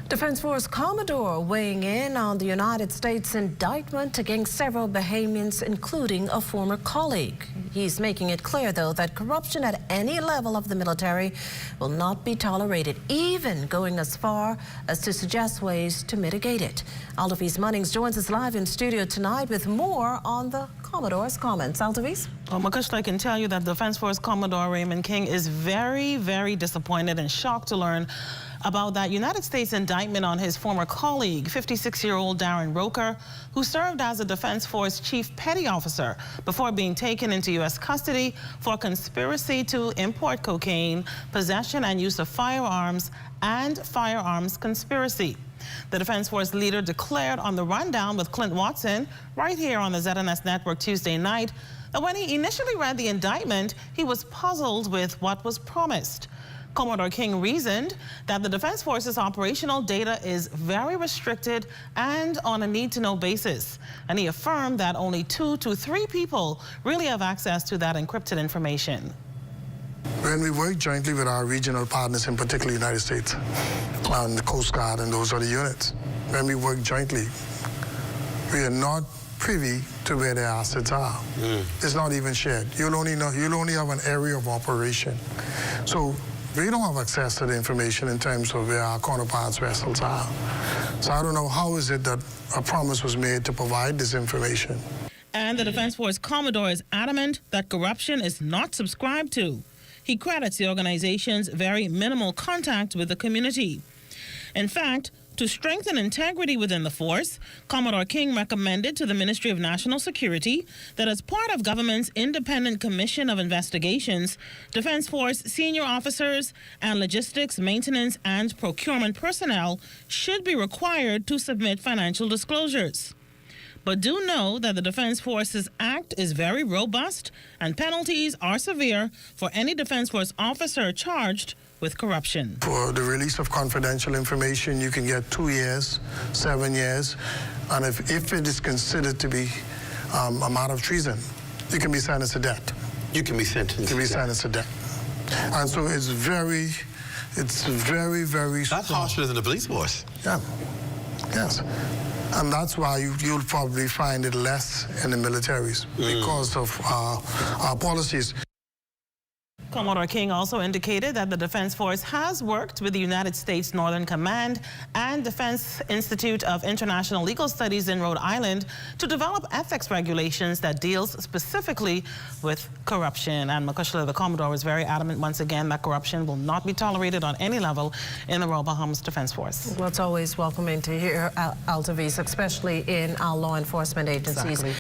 Defense Force Commodore weighing in on the United States indictment against several Bahamians, including a former colleague. He's making it clear, though, that corruption at any level of the military will not be tolerated, even going as far as to suggest ways to mitigate it. Altavis Munnings joins us live in studio tonight with more on the Commodore's comments. Altavis? Well, Makushla, I can tell you that Defense Force Commodore Raymond King is very, very disappointed and shocked to learn about that United States indictment on his former colleague, 56-year-old Darren Roker, who served as a Defense Force Chief Petty Officer before being taken into U.S. custody for conspiracy to import cocaine, possession and use of firearms, and firearms conspiracy. The Defense Force leader declared on the rundown with Clint Watson right here on the ZNS network Tuesday night that when he initially read the indictment, he was puzzled with what was promised. Commodore King reasoned that the Defense Force's operational data is very restricted and on a need-to-know basis. And he affirmed that only 2 to 3 people really have access to that encrypted information. When we work jointly with our regional partners, in particular the United States, and the Coast Guard and those other units, when we work jointly, we are not privy to where their assets are. It's not even shared. You'll only have an area of operation. So we don't have access to the information in terms of where our counterparts' vessels are. So I don't know how is it that a promise was made to provide this information. And the Defense Force Commodore is adamant that corruption is not subscribed to. He credits the organization's very minimal contact with the community. In fact, to strengthen integrity within the force, Commodore King recommended to the Ministry of National Security that as part of government's independent commission of investigations, Defense Force senior officers and logistics, maintenance, and procurement personnel should be required to submit financial disclosures. But do know that the Defense Force's Act is very robust and penalties are severe for any Defense Force officer charged with corruption. For the release of confidential information, you can get 2 years, 7 years, and if it is considered to be a matter of treason, you can be sentenced to death. You can be sentenced. You can be sentenced to death. And so it's very, very That's strong. harsher than the police force. Yeah, yes. And that's why you'll probably find it less in the militaries because of our policies. Commodore King also indicated that the Defense Force has worked with the United States Northern Command and Defense Institute of International Legal Studies in Rhode Island to develop ethics regulations that deals specifically with corruption. And Makushla, the Commodore, was very adamant once again that corruption will not be tolerated on any level in the Royal Bahamas Defense Force. Well, it's always welcoming to hear Altavis, especially in our law enforcement agencies. Exactly.